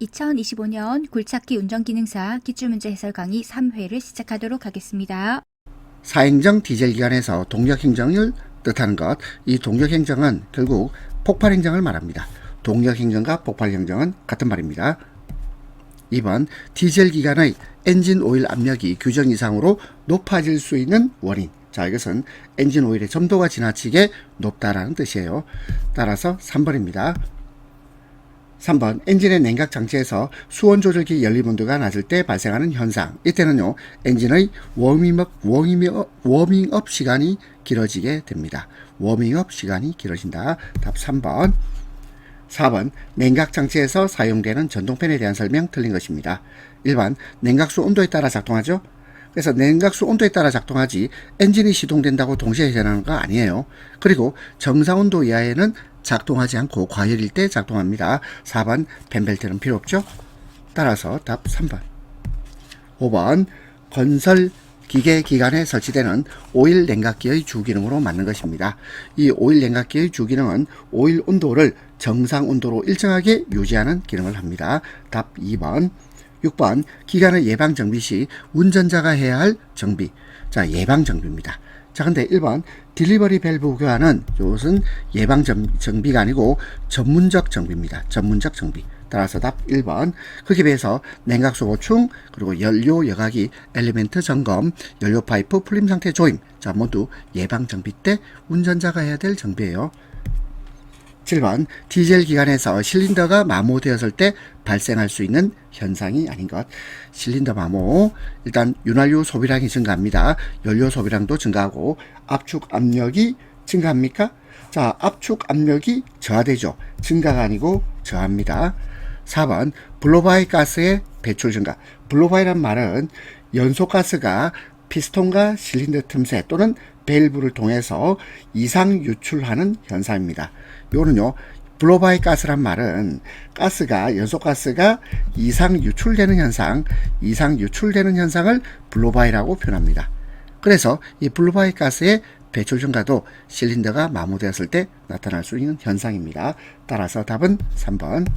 2025년 굴착기 운전기능사 기출문제 해설 강의 3회를 시작하도록 하겠습니다. 사행정 디젤 기관에서 동력행정을 뜻하는 것, 이 동력행정은 결국 폭발행정을 말합니다. 동력행정과 폭발행정은 같은 말입니다. 2번, 디젤 기관의 엔진 오일 압력이 규정 이상으로 높아질 수 있는 원인. 자, 이것은 엔진 오일의 점도가 지나치게 높다라는 뜻이에요. 따라서 3번입니다. 3번, 엔진의 냉각 장치에서 수온 조절기 연립 온도가 낮을 때 발생하는 현상. 이때는요, 엔진의 워밍업 시간이 길어지게 됩니다. 워밍업 시간이 길어진다. 답 3번. 4번, 냉각 장치에서 사용되는 전동팬에 대한 설명 틀린 것입니다. 1번, 냉각수 온도에 따라 작동하죠. 그래서 냉각수 온도에 따라 작동하지 엔진이 시동된다고 동시에 일어나는 거 아니에요. 그리고 정상 온도 이하에는 작동하지 않고 과열일 때 작동합니다. 4번, 팬벨트는 필요 없죠. 따라서 답 3번. 5번, 건설 기계 기관에 설치되는 오일 냉각기의 주기능으로 맞는 것입니다. 이 오일 냉각기의 주기능은 오일 온도를 정상 온도로 일정하게 유지하는 기능을 합니다. 답 2번. 6번, 기관의 예방 정비 시 운전자가 해야 할 정비. 자, 예방 정비입니다. 자, 근데 1번, 딜리버리 밸브 교환은 이것은 예방 정비가 아니고 전문적 정비입니다. 전문적 정비. 따라서 답 1번. 그에 비해서 냉각수 보충, 그리고 연료 여과기 엘리멘트 점검, 연료 파이프 풀림 상태 조임. 자, 모두 예방 정비 때 운전자가 해야 될 정비예요. 7번, 디젤 기관에서 실린더가 마모되었을 때 발생할 수 있는 현상이 아닌 것. 실린더 마모, 일단 윤활유 소비량이 증가합니다. 연료 소비량도 증가하고 압축 압력이 증가합니까? 자, 압축 압력이 저하되죠. 증가가 아니고 저하입니다. 4번, 블로바이 가스의 배출 증가. 블로바이란 말은 연소가스가 피스톤과 실린더 틈새 또는 밸브를 통해서 이상 유출하는 현상입니다. 요거는요, 블로바이 가스란 말은 가스가, 연소가스가 이상 유출되는 현상을 블로바이라고 표현합니다. 그래서 이 블로바이 가스의 배출 증가도 실린더가 마모되었을 때 나타날 수 있는 현상입니다. 따라서 답은 3번.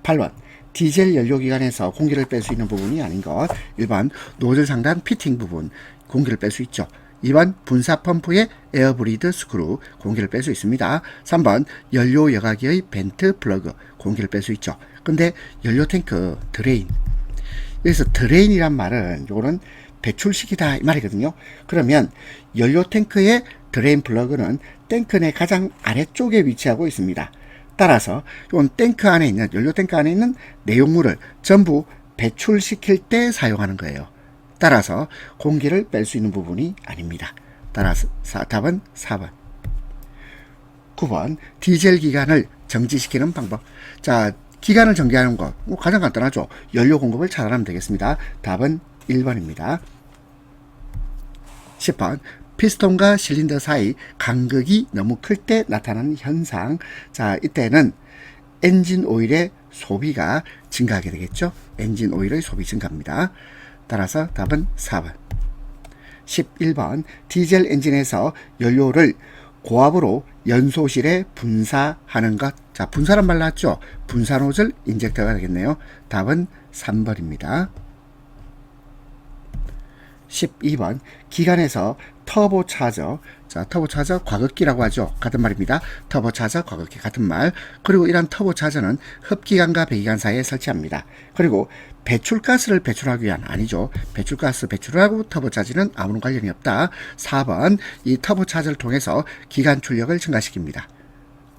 8번, 디젤 연료기관에서 공기를 뺄 수 있는 부분이 아닌 것. 1번, 노즐 상단 피팅 부분, 공기를 뺄 수 있죠. 2번, 분사 펌프의 에어브리드 스크루, 공기를 뺄 수 있습니다. 3번, 연료 여과기의 벤트 플러그, 공기를 뺄 수 있죠. 근데 연료 탱크 드레인, 여기서 드레인이란 말은 요거는 배출식이다 이 말이거든요. 그러면 연료 탱크의 드레인 플러그는 탱크 내 가장 아래쪽에 위치하고 있습니다. 따라서 이건 탱크 안에 있는, 연료 탱크 안에 있는 내용물을 전부 배출시킬 때 사용하는 거예요. 따라서 공기를 뺄 수 있는 부분이 아닙니다. 따라서 답은 4번. 9번, 디젤 기관을 정지시키는 방법. 자, 기관을 정지하는 것 가장 간단하죠. 연료 공급을 차단하면 되겠습니다. 답은 1번입니다. 10번, 피스톤과 실린더 사이 간극이 너무 클 때 나타나는 현상. 자, 이때는 엔진 오일의 소비가 증가하게 되겠죠. 엔진 오일의 소비 증가입니다. 따라서 답은 4번. 11번, 디젤 엔진에서 연료를 고압으로 연소실에 분사하는 것. 자, 분사란 말 나왔죠. 분사 노즐 인젝터가 되겠네요. 답은 3번입니다. 12번, 기관에서 터보차저. 자, 터보차저 과극기라고 하죠. 같은 말입니다. 터보차저 과극기 같은 말. 그리고 이런 터보차저는 흡기관과 배기관 사이에 설치합니다. 그리고 배출가스를 배출하기 위한, 아니죠. 배출가스 배출하고 터보차저는 아무런 관련이 없다. 4번, 이 터보차저를 통해서 기관 출력을 증가시킵니다.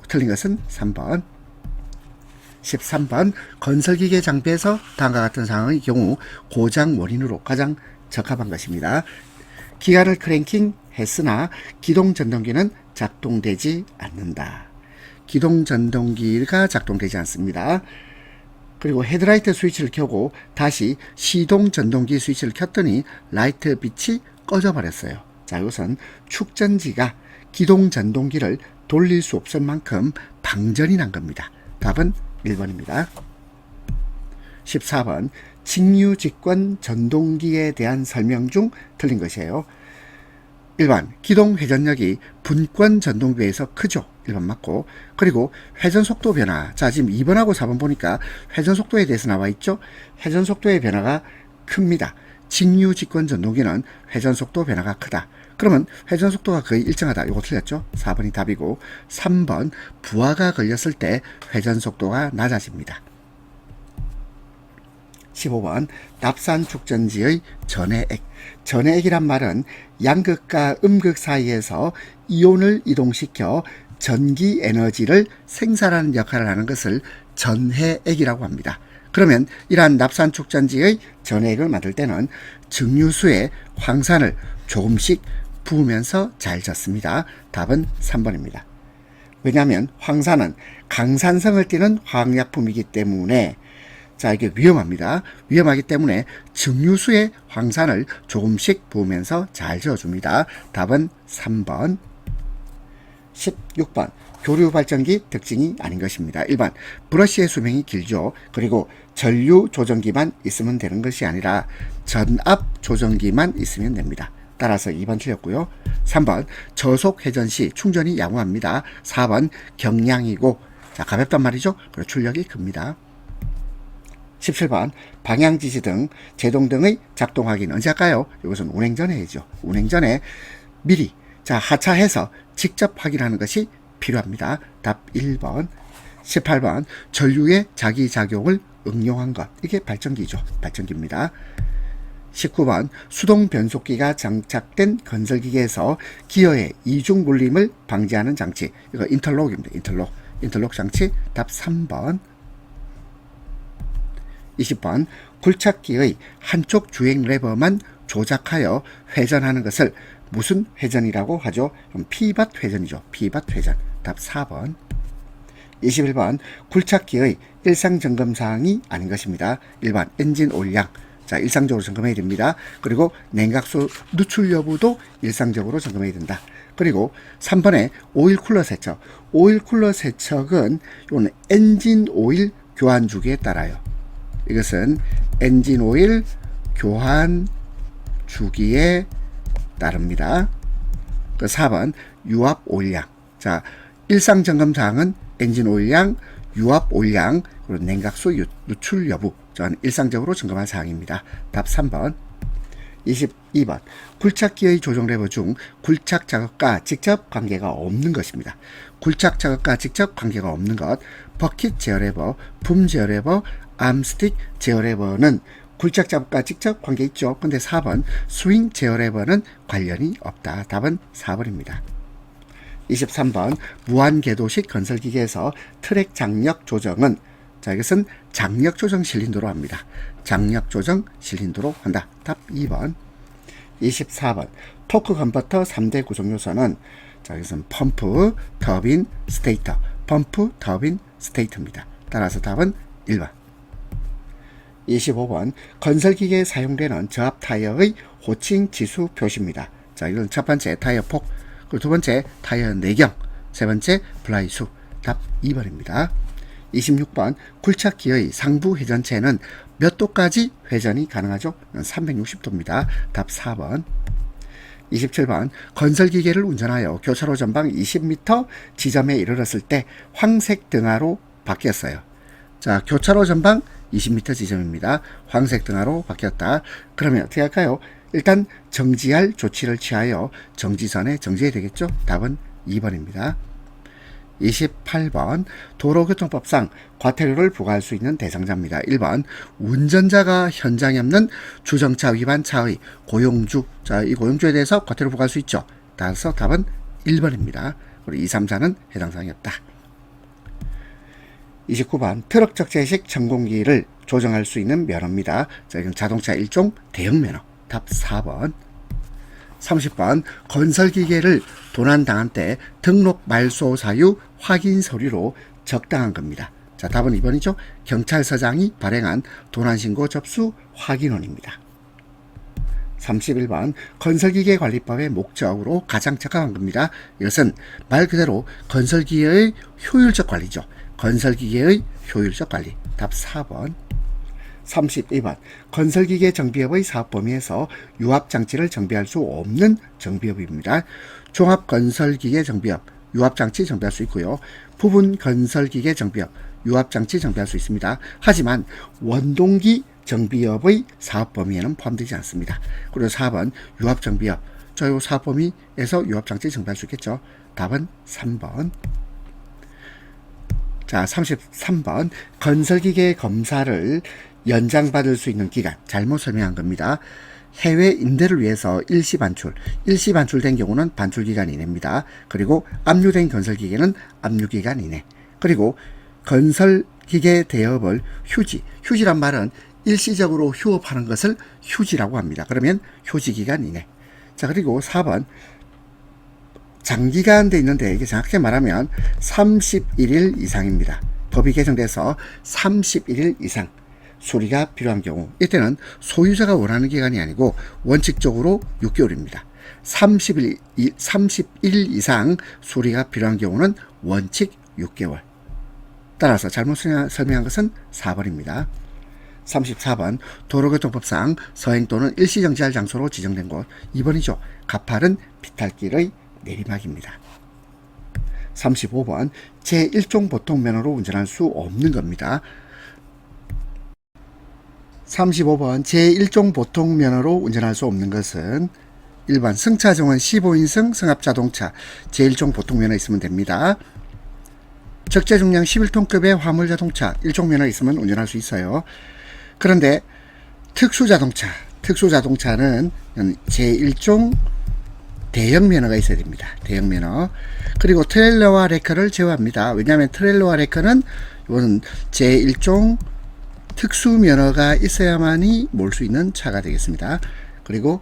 틀린 것은 3번. 13번, 건설기계 장비에서 다음과 같은 상황의 경우 고장 원인으로 가장 적합한 것입니다. 기관을 크랭킹 했으나 기동전동기는 작동되지 않는다. 기동전동기가 작동되지 않습니다. 그리고 헤드라이트 스위치를 켜고 다시 시동전동기 스위치를 켰더니 라이트 빛이 꺼져 버렸어요. 자, 이것은 축전지가 기동전동기를 돌릴 수 없을 만큼 방전이 난 겁니다. 답은 1번입니다. 14번, 직류 직권 전동기에 대한 설명 중 틀린 것이에요. 1번 기동 회전력이 분권 전동에 비해서 크죠. 1번 맞고, 그리고 회전 속도 변화. 자, 지금 2번하고 4번 보니까 회전 속도에 대해서 나와 있죠. 회전 속도의 변화가 큽니다. 직류 직권 전동기는 회전 속도 변화가 크다. 그러면 회전 속도가 거의 일정하다. 이거 틀렸죠? 4번이 답이고, 3번 부하가 걸렸을 때 회전 속도가 낮아집니다. 15번 납산 축전지의 전해액. 전해액이란 말은 양극과 음극 사이에서 이온을 이동시켜 전기 에너지를 생산하는 역할을 하는 것을 전해액이라고 합니다. 그러면 이러한 납산 축전지의 전해액을 만들 때는 증류수에 황산을 조금씩 부으면서 잘 젓습니다. 답은 3번입니다. 왜냐하면 황산은 강산성을 띠는 화학약품이기 때문에, 자, 이게 위험합니다. 위험하기 때문에 증류수에 황산을 조금씩 부으면서 잘 저어줍니다. 답은 3번. 16번 교류 발전기 특징이 아닌 것입니다. 1번 브러쉬의 수명이 길죠. 그리고 전류 조정기만 있으면 되는 것이 아니라 전압 조정기만 있으면 됩니다. 따라서 2번 틀렸고요. 3번 저속 회전 시 충전이 양호합니다. 4번 경량이고, 자, 가볍단 말이죠. 그리고 출력이 큽니다. 17번 방향지시등, 제동등의 작동 확인 언제 할까요? 이것은 운행 전에 해야죠. 운행 전에 미리, 자, 하차해서 직접 확인하는 것이 필요합니다. 답 1번. 18번 전류의 자기작용을 응용한 것. 이게 발전기죠. 발전기입니다. 19번 수동 변속기가 장착된 건설기계에서 기어의 이중 물림을 방지하는 장치. 이거 인터록입니다. 인터록 장치. 답 3번. 20번 굴착기의 한쪽 주행 레버만 조작하여 회전하는 것을 무슨 회전이라고 하죠? 피벗 회전이죠. 피벗 회전. 답 4번. 21번 굴착기의 일상 점검 사항이 아닌 것입니다. 1번 엔진 오일량. 자, 일상적으로 점검해야 됩니다. 그리고 냉각수 누출 여부도 일상적으로 점검해야 된다. 그리고 3번에 오일 쿨러 세척. 오일 쿨러 세척은 이거는 엔진 오일 교환 주기에 따라요. 이것은 엔진 오일 교환 주기에 따릅니다. 그 4번 유압 오일량. 자, 일상 점검 사항은 엔진 오일량, 유압 오일량, 그리고 냉각수 누출 여부. 저는 일상적으로 점검할 사항입니다. 답 3번. 22번 굴착기의 조정 레버 중 굴착 작업과 직접 관계가 없는 것입니다. 굴착 작업과 직접 관계가 없는 것. 버킷 제어 레버, 붐 제어 레버, 암스틱 제어 레버는 굴착 작업과 직접 관계 있죠. 근데 4번 스윙 제어 레버는 관련이 없다. 답은 4번입니다. 23번 무한궤도식 건설기계에서 트랙 장력 조정은, 자, 이것은 장력 조정 실린도로 합니다. 장력 조정 실린도로 한다. 답 2번. 24번 토크 컨버터 3대 구성 요소는, 자, 이것은 펌프, 터빈, 스테이터. 펌프, 터빈, 스테이터입니다. 따라서 답은 1번. 25번 건설기계에 사용되는 저압 타이어의 호칭 지수 표시입니다. 자, 이건 첫 번째 타이어 폭, 그리고 두 번째 타이어 내경, 세 번째 플라이 수. 답 2번입니다. 26번 굴착기의 상부 회전체는 몇 도까지 회전이 가능하죠? 360도입니다. 답 4번. 27번 건설기계를 운전하여 교차로 전방 20m 지점에 이르렀을 때 황색 등화로 바뀌었어요. 자, 교차로 전방 20m 지점입니다. 황색 등화로 바뀌었다. 그러면 어떻게 할까요? 일단 정지할 조치를 취하여 정지선에 정지해야 되겠죠? 답은 2번입니다. 28번 도로교통법상 과태료를 부과할 수 있는 대상자입니다. 1번 운전자가 현장에 없는 주정차 위반 차의 고용주. 자, 이 고용주에 대해서 과태료 부과할 수 있죠. 따라서 답은 1번입니다. 그리고 2, 3, 4는 해당 사항이 없다. 29번 트럭 적재식 전공기를 조정할 수 있는 면허입니다. 자, 이건 자동차 일종 대형 면허. 답 4번. 30번 건설기계를 도난당한 때 등록 말소 사유 확인 서류로 적당한 겁니다. 자, 답은 2번이죠. 경찰서장이 발행한 도난신고 접수 확인원입니다. 31번 건설기계 관리법의 목적으로 가장 적합한 겁니다. 이것은 말 그대로 건설기계의 효율적 관리죠. 건설기계의 효율적 관리. 답 4번. 32번 건설기계 정비업의 사업 범위에서 유압장치를 정비할 수 없는 정비업입니다. 종합건설기계 정비업, 유압장치 정비할 수 있고요. 부분건설기계 정비업, 유압장치 정비할 수 있습니다. 하지만 원동기 정비업의 사업 범위에는 포함되지 않습니다. 그리고 4번 유압정비업, 저 사업 범위에서 유압장치 정비할 수 있겠죠. 답은 3번. 자, 33번 건설기계 검사를 연장받을 수 있는 기간, 잘못 설명한 겁니다. 해외 임대를 위해서 일시 반출된 경우는 반출기간 이내입니다. 그리고 압류된 건설기계는 압류기간 이내. 그리고 건설기계 대업을 휴지란 말은 일시적으로 휴업하는 것을 휴지라고 합니다. 그러면 휴지기간 이내. 자, 그리고 4번 장기간 돼 있는데 이게 정확히 말하면 31일 이상입니다. 법이 개정돼서 31일 이상 수리가 필요한 경우, 이때는 소유자가 원하는 기간이 아니고 원칙적으로 6개월입니다. 30일 이상 수리가 필요한 경우는 원칙 6개월. 따라서 잘못 설명한 것은 4번입니다. 34번 도로교통법상 서행 또는 일시정지할 장소로 지정된 곳, 2번이죠. 가파른 비탈길의 내리막입니다. 35번 제1종 보통면허로 운전할 수 없는 겁니다. 35번 제1종 보통면허로 운전할 수 없는 것은 1번 승차종은 15인승 승합자동차 제1종 보통면허 있으면 됩니다. 적재중량 11톤급의 화물자동차 1종 면허 있으면 운전할 수 있어요. 그런데 특수자동차는 제1종 대형 면허가 있어야 됩니다. 대형 면허. 그리고 트레일러와 레커를 제외합니다. 왜냐하면 트레일러와 레커는 이거는 제1종 특수 면허가 있어야만이 몰 수 있는 차가 되겠습니다. 그리고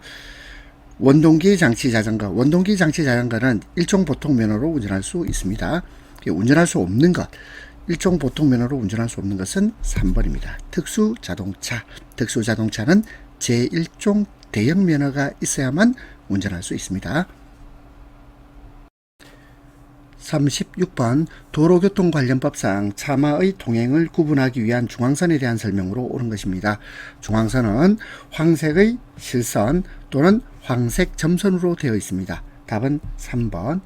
원동기 장치 자전거는 1종 보통 면허로 운전할 수 있습니다. 운전할 수 없는 것, 1종 보통 면허로 운전할 수 없는 것은 3번입니다. 특수자동차는 제1종 대형 면허가 있어야만 운전할 수 있습니다. 36번 도로교통관련법상 차마의 통행을 구분하기 위한 중앙선에 대한 설명으로 옳은 것입니다. 중앙선은 황색의 실선 또는 황색 점선으로 되어 있습니다. 답은 3번.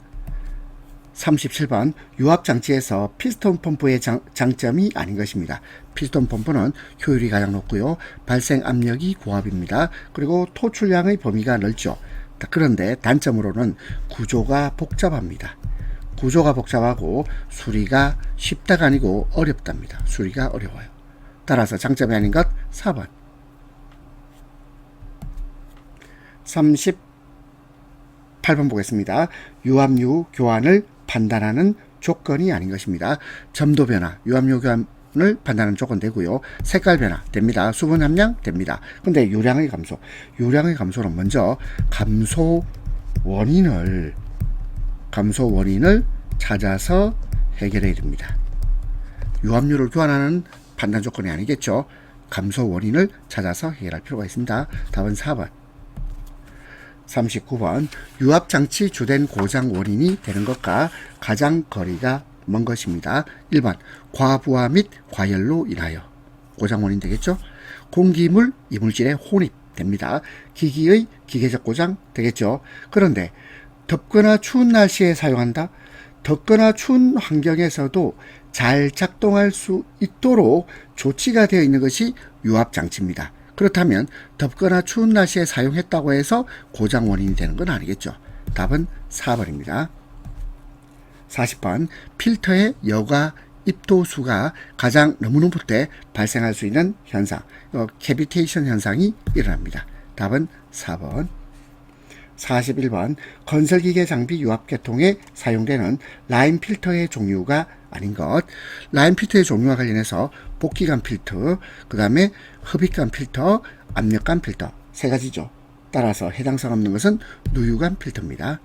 37번 유압장치에서 피스톤 펌프의 장점이 아닌 것입니다. 피스톤 펌프는 효율이 가장 높고요. 발생 압력이 고압입니다. 그리고 토출량의 범위가 넓죠. 그런데 단점으로는 구조가 복잡합니다. 구조가 복잡하고 수리가 쉽다가 아니고 어렵답니다. 수리가 어려워요. 따라서 장점이 아닌 것 4번. 38번 보겠습니다. 유압류 교환을 판단하는 조건이 아닌 것입니다. 점도 변화, 유압류 교환을 판단하는 조건 되고요. 색깔 변화 됩니다. 수분 함량 됩니다. 근데 유량의 감소는 먼저 감소 원인을 찾아서 해결해야 됩니다. 유압류를 교환하는 판단 조건이 아니겠죠. 감소 원인을 찾아서 해결할 필요가 있습니다. 답은 4번. 39번 유압장치 주된 고장 원인이 되는 것과 가장 거리가 먼 것입니다. 1번 과부하 및 과열로 인하여 고장 원인 되겠죠. 공기물, 이물질의 혼입 됩니다. 기기의 기계적 고장 되겠죠. 그런데 덥거나 추운 날씨에 사용한다. 덥거나 추운 환경에서도 잘 작동할 수 있도록 조치가 되어 있는 것이 유압장치입니다. 그렇다면 덥거나 추운 날씨에 사용했다고 해서 고장 원인이 되는 건 아니겠죠. 답은 4번입니다. 40번 필터의 여과 입도수가 가장 너무 높을 때 발생할 수 있는 현상, 캐비테이션 현상이 일어납니다. 답은 4번. 41번 건설기계 장비 유압계통에 사용되는 라인 필터의 종류가 아닌 것. 라인 필터의 종류와 관련해서 복기관 필터, 그 다음에 흡입관 필터, 압력관 필터 세 가지죠. 따라서 해당성 없는 것은 누유관 필터입니다.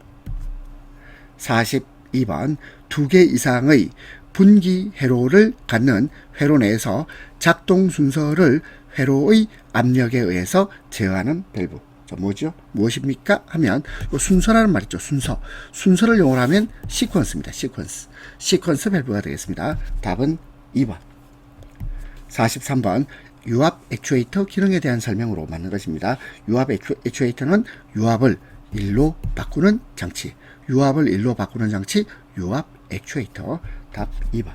42번 2개 이상의 분기 회로를 갖는 회로 내에서 작동 순서를 회로의 압력에 의해서 제어하는 밸브. 뭐죠? 무엇입니까? 하면 순서라는 말 있죠. 순서를 영어로 하면 시퀀스입니다. 시퀀스 밸브가 되겠습니다. 답은 2번. 43번 유압 액추에이터 기능에 대한 설명으로 맞는 것입니다. 유압 액추에이터는 유압을 1로 바꾸는 장치, 유압을 1로 바꾸는 장치, 유압 액추에이터. 답 2번.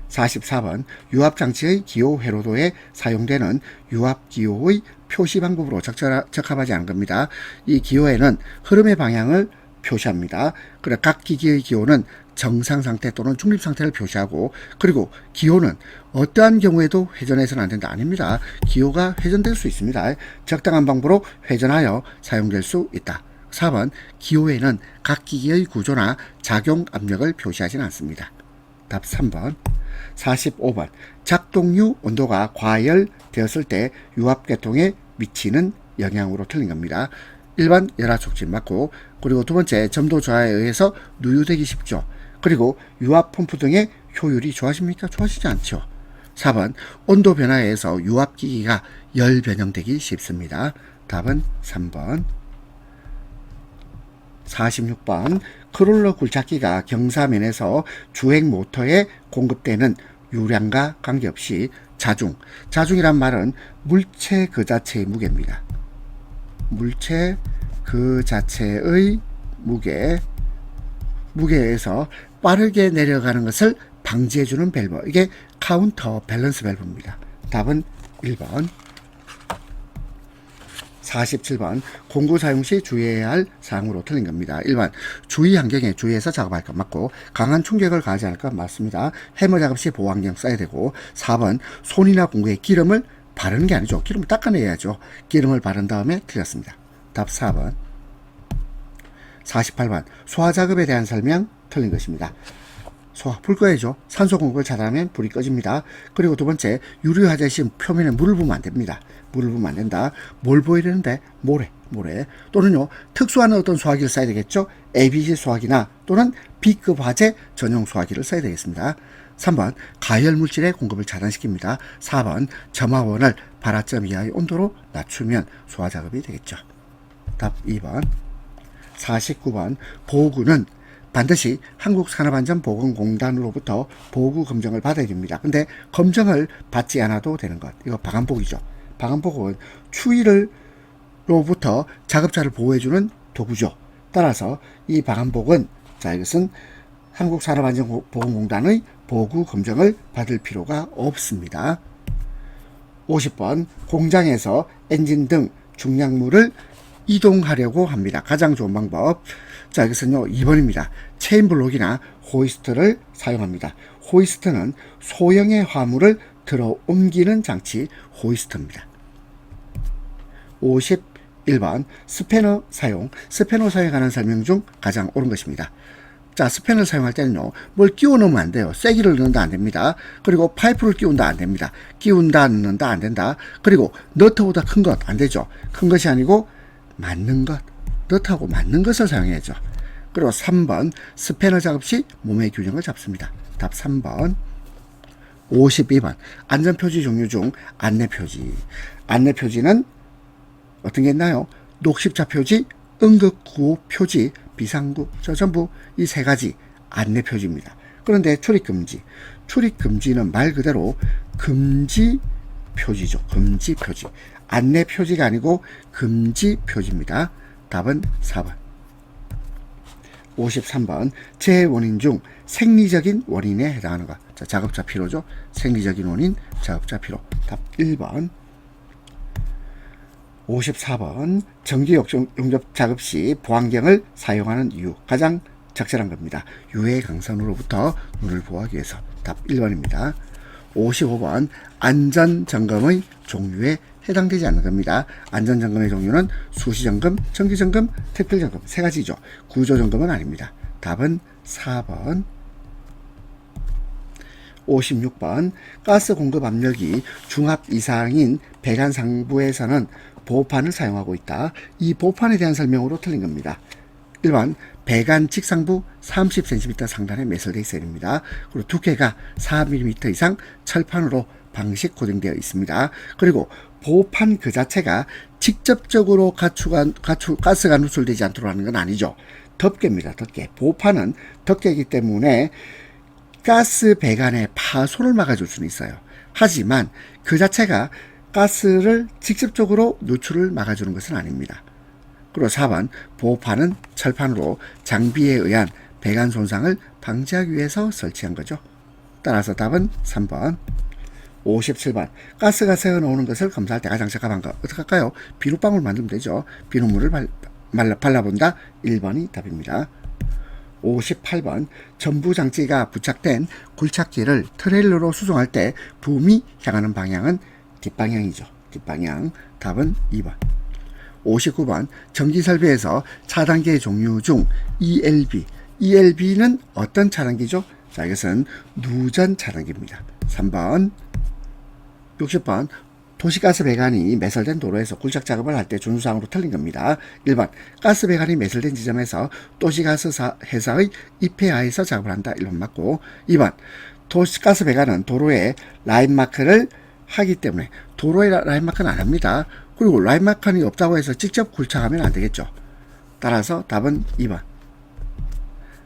44번 유압장치의 기호 회로도에 사용되는 유압기호의 표시 방법으로 적합하지 않은 겁니다. 이 기호에는 흐름의 방향을 표시합니다. 그리고 각 기기의 기호는 정상 상태 또는 중립 상태를 표시하고, 그리고 기호는 어떠한 경우에도 회전해서는 안 된다. 아닙니다. 기호가 회전될 수 있습니다. 적당한 방법으로 회전하여 사용될 수 있다. 4번 기호에는 각 기기의 구조나 작용 압력을 표시하지는 않습니다. 답 3번. 45번 작동유 온도가 과열되었을 때 유압계통에 미치는 영향으로 틀린 겁니다. 1번 열압 촉진 맞고, 그리고 두 번째 점도 저하에 의해서 누유되기 쉽죠. 그리고 유압 펌프 등의 효율이 좋아집니까? 좋아지지 않죠. 4번 온도 변화에 의해서 유압기기가 열 변형되기 쉽습니다. 답은 3번. 46번 크롤러 굴착기가 경사면에서 주행 모터에 공급되는 유량과 관계없이 자중이란 말은 물체 그 자체의 무게입니다. 물체 그 자체의 무게에서 빠르게 내려가는 것을 방지해주는 밸브, 이게 카운터 밸런스 밸브입니다. 답은 1번. 47번 공구 사용 시 주의해야 할 사항으로 틀린 겁니다. 1번 주의 환경에 주의해서 작업할 것 맞고, 강한 충격을 가하지 않을 것 맞습니다. 해머 작업 시 보호 환경 써야 되고, 4번 손이나 공구에 기름을 바르는 게 아니죠. 기름을 닦아내야죠. 기름을 바른 다음에 틀렸습니다. 답 4번. 48번 소화 작업에 대한 설명 틀린 것입니다. 불 꺼야죠. 산소 공급을 차단하면 불이 꺼집니다. 그리고 두 번째, 유리화재 시 표면에 물을 부으면 안 됩니다. 물을 부으면 안 된다. 뭘 부어야 되는데? 모래 또는요 특수한 어떤 소화기를 써야 되겠죠. ABC 소화기나 또는 B급 화재 전용 소화기를 써야 되겠습니다. 3번 가열 물질의 공급을 차단시킵니다. 4번 점화원을 발화점 이하의 온도로 낮추면 소화 작업이 되겠죠. 답 2번. 49번 보호구는 반드시 한국산업안전보건공단으로부터 보호구 검정을 받아야 됩니다. 근데 검정을 받지 않아도 되는 것, 이거 방한복이죠. 방한복은 추위로부터 작업자를 보호해주는 도구죠. 따라서 이 방한복은, 자, 이것은 한국산업안전보건공단의 보호구 검정을 받을 필요가 없습니다. 50번 공장에서 엔진 등 중량물을 이동하려고 합니다. 가장 좋은 방법, 자, 이것은요 2번입니다. 체인블록이나 호이스트를 사용합니다. 호이스트는 소형의 화물을 들어 옮기는 장치, 호이스트입니다. 51번 스패너 사용에 관한 설명 중 가장 옳은 것입니다. 자, 스패너를 사용할 때는요 뭘 끼워 넣으면 안 돼요. 쐐기를 넣는다 안 됩니다. 그리고 파이프를 끼운다 안 됩니다. 끼운다 넣는다 안 된다. 그리고 너트보다 큰 것 안 되죠. 큰 것이 아니고 맞는 것, 너트하고 맞는 것을 사용해야죠. 그리고 3번 스패너 작업 시 몸의 균형을 잡습니다. 답 3번. 52번 안전표지 종류 중 안내표지는 어떤 게 있나요? 녹십자 표지, 응급구호 표지, 비상구, 전부 이 세 가지 안내표지입니다. 그런데 출입금지는 말 그대로 금지표지죠. 금지표지. 안내표지가 아니고 금지표지입니다. 답은 4번. 53번 재해 원인 중 생리적인 원인에 해당하는 것. 자, 작업자 피로죠. 생리적인 원인, 작업자 피로. 답 1번. 54번 전기 용접 작업 시 보안경을 사용하는 이유, 가장 적절한 겁니다. 유해 강선으로부터 눈을 보호하기 위해서. 답 1번입니다. 55번 안전점검의 종류에 해당되지 않는 겁니다. 안전점검의 종류는 수시점검, 정기점검, 특별점검 세 가지죠. 구조점검은 아닙니다. 답은 4번. 56번 가스 공급 압력이 중압 이상인 배관 상부에서는 보호판을 사용하고 있다. 이 보호판에 대한 설명으로 틀린 겁니다. 1번 배관 직상부 30cm 상단에 매설되어 있어야 됩니다. 그리고 두께가 4mm 이상 철판으로 방식 고정되어 있습니다. 그리고 보호판 그 자체가 직접적으로 가스가 누출되지 않도록 하는 건 아니죠. 덮개입니다. 덮개. 보호판은 덮개이기 때문에 가스 배관의 파손을 막아줄 수는 있어요. 하지만 그 자체가 가스를 직접적으로 누출을 막아주는 것은 아닙니다. 그리고 4번 보호판은 철판으로 장비에 의한 배관 손상을 방지하기 위해서 설치한 거죠. 따라서 답은 3번. 57번 가스가 새어나오는 것을 검사할 때 가장 적합한 거 어떻게 할까요? 비눗방울 만들면 되죠. 비눗물을 발라본다. 1번이 답입니다. 58번 전부장치가 부착된 굴착기를 트레일러로 수송할 때 붐이 향하는 방향은 뒷방향이죠. 뒷방향. 답은 2번. 59번 전기설비에서 차단기의 종류 중 ELB는 어떤 차단기죠? 자, 이것은 누전 차단기입니다. 3번. 60번 도시가스 배관이 매설된 도로에서 굴착 작업을 할 때 준수사항으로 틀린 겁니다. 1번 가스 배관이 매설된 지점에서 도시가스 회사의 입회하에서 작업을 한다. 1번 맞고 2번 도시가스 배관은 도로에 라인마크를 하기 때문에 도로에 라인마크는 안 합니다. 그리고 라인마크는 없다고 해서 직접 굴착하면 안 되겠죠. 따라서 답은 2번.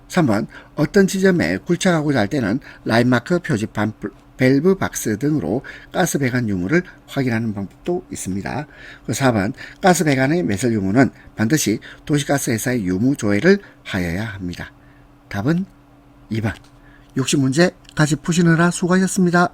3번 어떤 지점에 굴착하고자 할 때는 라인마크 표지판 밸브 박스 등으로 가스 배관 유무를 확인하는 방법도 있습니다. 4번 가스 배관의 매설 유무는 반드시 도시가스 회사의 유무 조회를 하여야 합니다. 답은 2번. 60문제 같이 푸시느라 수고하셨습니다.